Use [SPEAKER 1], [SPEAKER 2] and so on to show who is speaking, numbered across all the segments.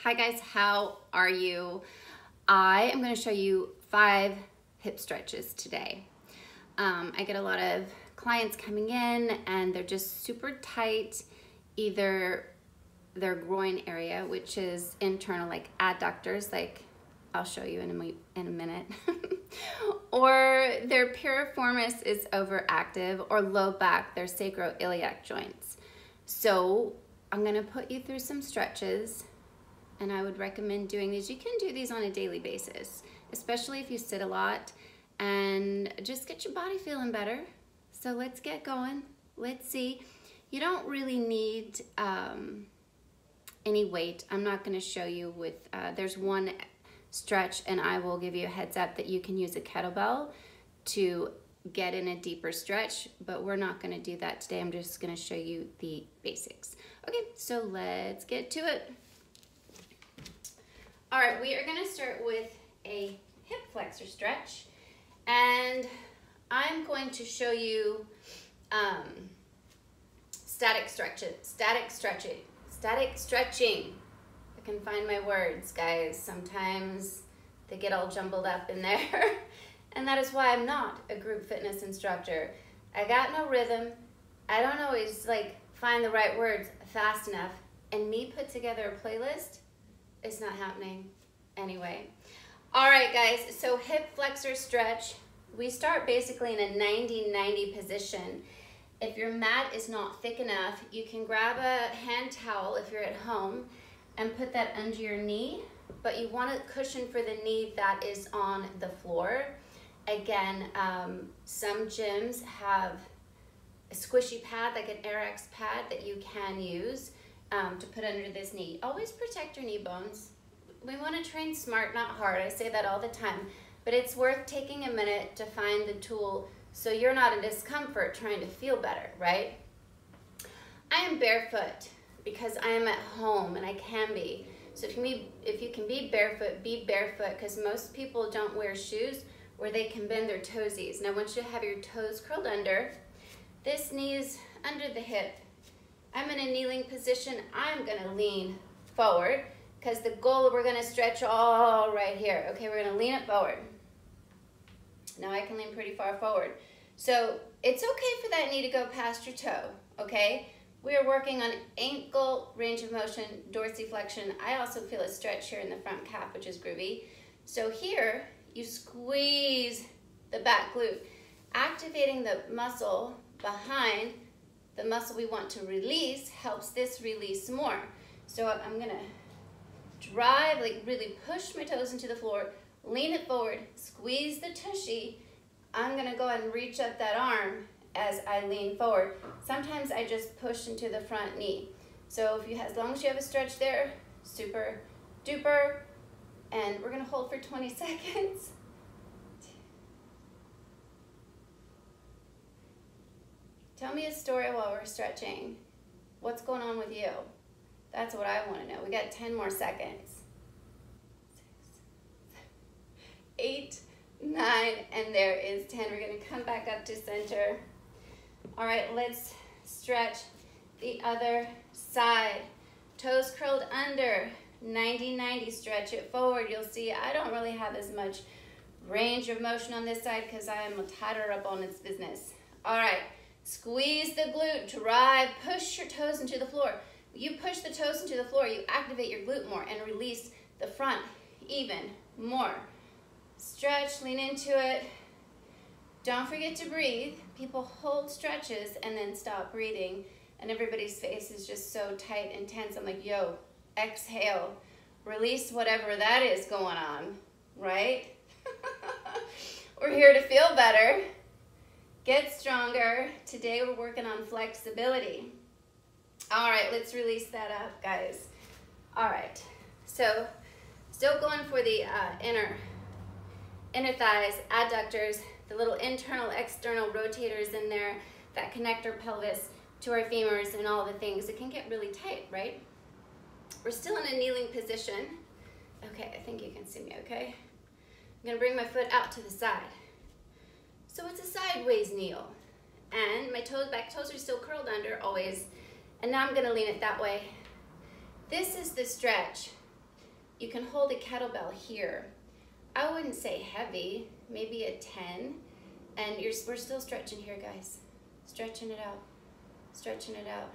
[SPEAKER 1] Hi guys, how are you? I am going to show you 5 hip stretches today. I get a lot of clients coming in and they're just super tight, either their groin area, which is internal, like adductors, like I'll show you in a minute, or their piriformis is overactive, or low back, their sacroiliac joints. So I'm going to put you through some stretches. And I would recommend doing these. You can do these on a daily basis, especially if you sit a lot, and just get your body feeling better. So let's get going. Let's see. You don't really need any weight. I'm not going to show you with, there's one stretch, and I will give you a heads up that you can use a kettlebell to get in a deeper stretch, but we're not going to do that today. I'm just going to show you the basics. Okay, so let's get to it. All right, we are going to start with a hip flexor stretch, and I'm going to show you static stretching. I can find my words, guys. Sometimes they get all jumbled up in there, and that is why I'm not a group fitness instructor. I got no rhythm. I don't always find the right words fast enough, and me put together a playlist, it's not happening anyway. All right, guys, so hip flexor stretch. We start basically in a 90-90 position. If your mat is not thick enough, you can grab a hand towel if you're at home and put that under your knee, but you want a cushion for the knee that is on the floor. Again, some gyms have a squishy pad, like an RX pad, that you can use to put under this knee. Always protect your knee bones. We want to train smart, not hard. I say that all the time, but it's worth taking a minute to find the tool so you're not in discomfort trying to feel better, right? I am barefoot because I am at home, and I can be. So if you can be barefoot, because most people don't wear shoes where they can bend their toesies. And I want you to have your toes curled under. This knee is under the hip. I'm in a kneeling position. I'm gonna lean forward because the goal, we're gonna stretch all right here. Okay, we're gonna lean it forward. Now I can lean pretty far forward. So it's okay for that knee to go past your toe, okay? We are working on ankle range of motion, dorsiflexion. I also feel a stretch here in the front calf, which is groovy. So here, you squeeze the back glute, activating the muscle behind the muscle we want to release. Helps this release more. So I'm gonna drive, really push my toes into the floor, lean it forward, squeeze the tushy. I'm gonna go ahead and reach up that arm as I lean forward. Sometimes I just push into the front knee. So as long as you have a stretch there, super duper. And we're gonna hold for 20 seconds. Tell me a story while we're stretching. What's going on with you? That's what I want to know. We got 10 more seconds. 6, 7, 8, 9, and there is 10. We're going to come back up to center. All right, let's stretch the other side. Toes curled under, 90-90, stretch it forward. You'll see I don't really have as much range of motion on this side because I am tighter up on its business. All right. Squeeze the glute, drive, push your toes into the floor. You push the toes into the floor, you activate your glute more and release the front even more. Stretch, lean into it. Don't forget to breathe. People hold stretches and then stop breathing, and everybody's face is just so tight and tense. I'm like, yo, exhale. Release whatever that is going on, right? We're here to feel better. Get stronger. Today we're working on flexibility. All right, let's release that up, guys. All right, so still going for the inner thighs, adductors, the little internal, external rotators in there that connect our pelvis to our femurs and all the things. It can get really tight, right? We're still in a kneeling position. Okay, I think you can see me, okay? I'm gonna bring my foot out to the side. So it's a sideways kneel, and my back toes are still curled under always, and now I'm gonna lean it that way. This is the stretch you can hold a kettlebell here. I wouldn't say heavy, maybe a 10. And we're still stretching here, guys. Stretching it out, stretching it out.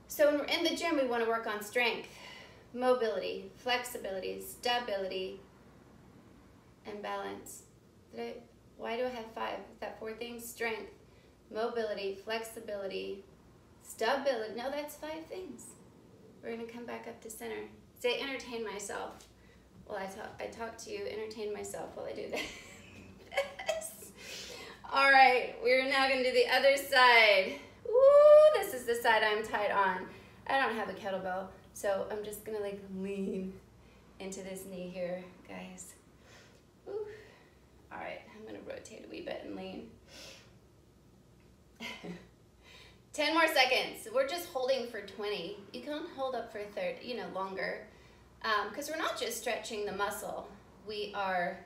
[SPEAKER 1] So when we're in the gym, we want to work on strength, mobility, flexibility, stability, and balance. Why do I have 5? Is that 4 things? Strength, mobility, flexibility, stability. No, that's 5 things. We're gonna come back up to center. Say, entertain myself. Well, I talk to you, entertain myself while I do this. All right, we're now gonna do the other side. Woo, this is the side I'm tight on. I don't have a kettlebell, so I'm just gonna like lean into this knee here, guys. Woo. All right, I'm gonna rotate a wee bit and lean. 10 more seconds. We're just holding for 20. You can hold up for 30, longer. Because we're not just stretching the muscle. We're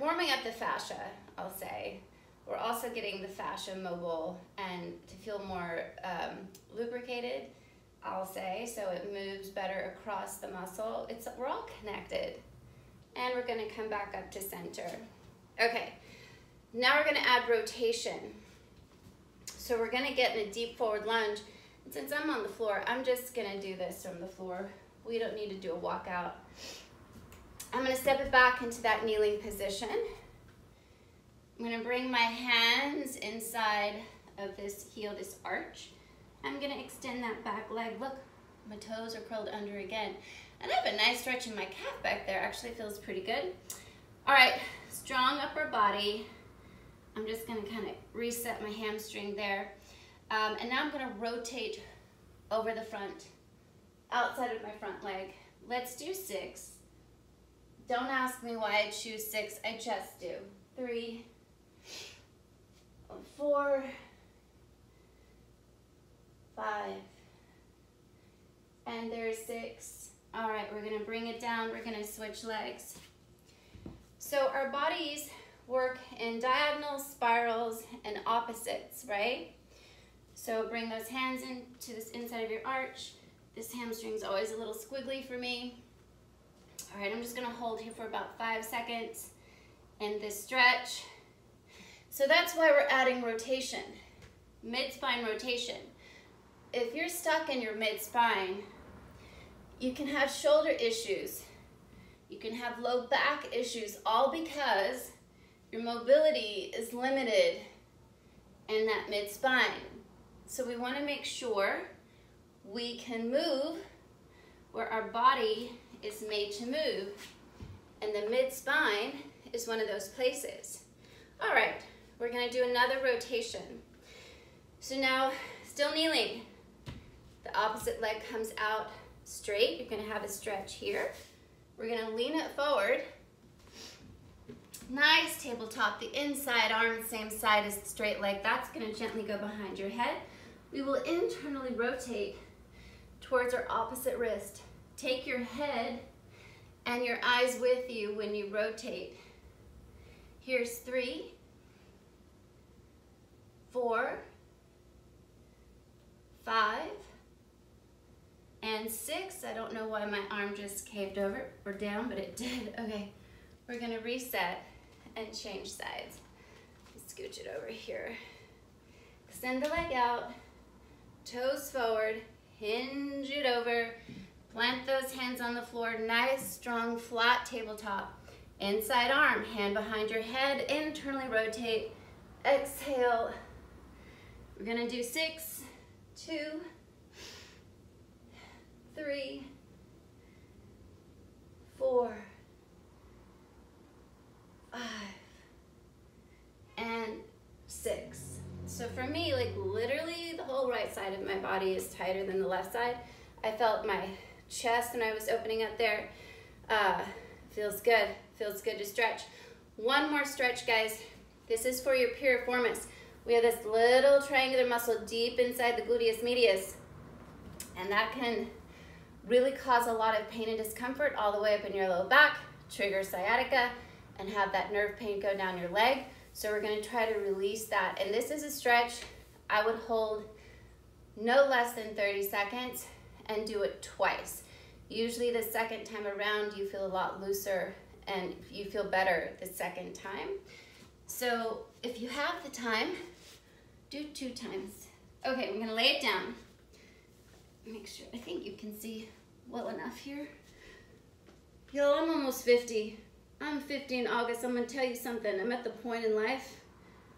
[SPEAKER 1] warming up the fascia, I'll say. We're also getting the fascia mobile and to feel more lubricated, I'll say, so it moves better across the muscle. We're all connected. And we're gonna come back up to center. Okay, now we're gonna add rotation. So we're gonna get in a deep forward lunge. And since I'm on the floor, I'm just gonna do this from the floor. We don't need to do a walkout. I'm gonna step it back into that kneeling position. I'm gonna bring my hands inside of this heel, this arch. I'm gonna extend that back leg. Look, my toes are curled under again. And I have a nice stretch in my calf back there. Actually feels pretty good. All right, strong upper body. I'm just gonna kind of reset my hamstring there. And now I'm gonna rotate over the front, outside of my front leg. Let's do 6. Don't ask me why I choose 6, I just do. 3, 4, 5, and there's 6. All right, we're gonna bring it down, we're gonna switch legs. So our bodies work in diagonals, spirals, and opposites, right? So bring those hands into this inside of your arch. This hamstring's always a little squiggly for me. All right, I'm just gonna hold here for about 5 seconds in this stretch. So that's why we're adding rotation, mid-spine rotation. If you're stuck in your mid-spine, you can have shoulder issues. You can have low back issues, all because your mobility is limited in that mid-spine. So we want to make sure we can move where our body is made to move. And the mid-spine is one of those places. All right, we're going to do another rotation. So now, still kneeling. The opposite leg comes out straight. You're going to have a stretch here. We're going to lean it forward. Nice tabletop. The inside arm, same side as the straight leg. That's going to gently go behind your head. We will internally rotate towards our opposite wrist. Take your head and your eyes with you when you rotate. Here's 3, 4, 5, and 6. I don't know why my arm just caved over or down, but it did. Okay, we're gonna reset and change sides. Scooch it over here. Extend the leg out, toes forward, hinge it over, plant those hands on the floor, nice, strong, flat tabletop. Inside arm, hand behind your head, internally rotate, exhale. We're gonna do 6, 2, 3, 4, 5, and 6. So for me, like literally the whole right side of my body is tighter than the left side. I felt my chest when I was opening up there. Feels good. Feels good to stretch. One more stretch, guys. This is for your piriformis. We have this little triangular muscle deep inside the gluteus medius, and that can really cause a lot of pain and discomfort all the way up in your low back, trigger sciatica, and have that nerve pain go down your leg. So we're gonna try to release that. And this is a stretch I would hold no less than 30 seconds, and do it twice. Usually the second time around you feel a lot looser and you feel better the second time. So if you have the time, do 2 times. Okay, I'm gonna lay it down. Make sure, I think you can see well enough here. Y'all, I'm almost 50. I'm 50 in August. I'm gonna tell you something. I'm at the point in life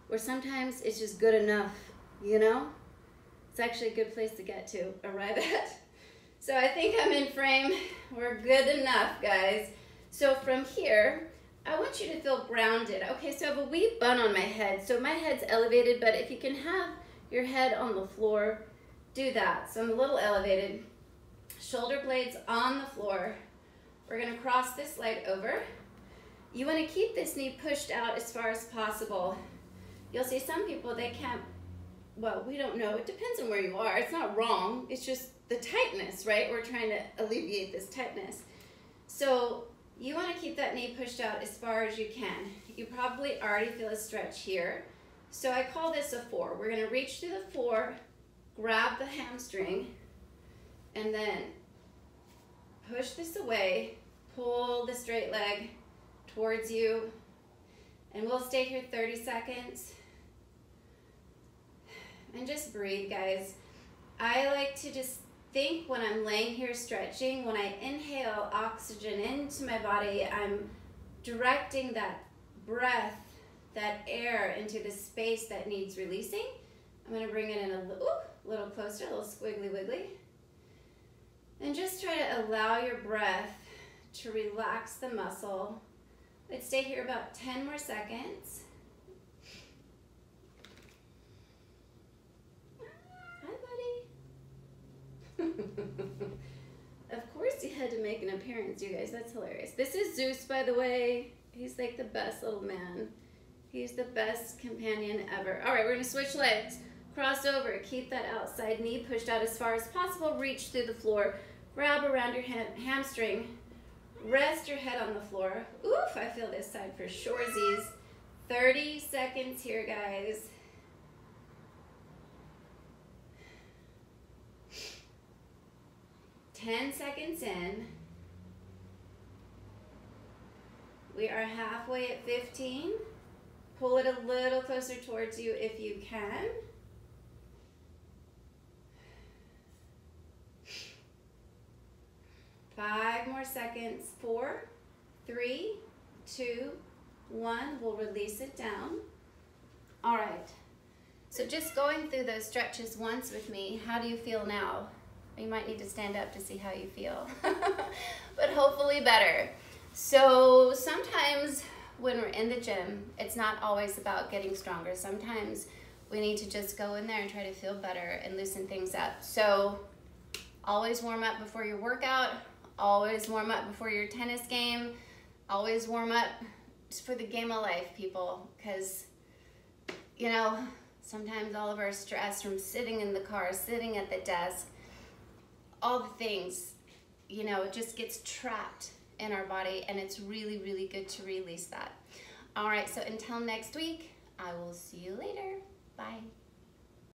[SPEAKER 1] where sometimes it's just good enough, you know? It's actually a good place to get to, arrive at. So I think I'm in frame. We're good enough, guys. So from here, I want you to feel grounded. Okay, so I have a wee bun on my head. So my head's elevated, but if you can have your head on the floor, do that. So I'm a little elevated. Shoulder blades on the floor. We're gonna cross this leg over. You wanna keep this knee pushed out as far as possible. You'll see some people, they can't, well, we don't know. It depends on where you are. It's not wrong. It's just the tightness, right? We're trying to alleviate this tightness. So you want to keep that knee pushed out as far as you can. You probably already feel a stretch here. So I call this a 4. We're going to reach through the 4, grab the hamstring, and then push this away, pull the straight leg towards you, and we'll stay here 30 seconds. And just breathe, guys. I like to just think when I'm laying here stretching, when I inhale oxygen into my body, I'm directing that breath, that air into the space that needs releasing. I'm gonna bring it in a little closer, a little squiggly wiggly. And just try to allow your breath to relax the muscle. Let's stay here about 10 more seconds. Of course he had to make an appearance, you guys. That's hilarious. This is Zeus, by the way. He's like the best little man. He's the best companion ever. All right, we're gonna switch legs. Cross over, keep that outside knee pushed out as far as possible. Reach through the floor, grab around your hamstring, rest your head on the floor. Oof, I feel this side for shoresies. 30 seconds here, guys. Ten seconds in. We are halfway at 15. Pull it a little closer towards you if you can. Five more seconds. 4, 3, 2, 1. We'll release it down. All right. So just going through those stretches once with me, how do you feel now? You might need to stand up to see how you feel, but hopefully better. So sometimes when we're in the gym, it's not always about getting stronger. Sometimes we need to just go in there and try to feel better and loosen things up. So always warm up before your workout, always warm up before your tennis game, always warm up just for the game of life, people, because, you know, sometimes all of our stress from sitting in the car, sitting at the desk, all the things, you know, it just gets trapped in our body, and it's really, really good to release that. All right, so until next week, I will see you later. Bye.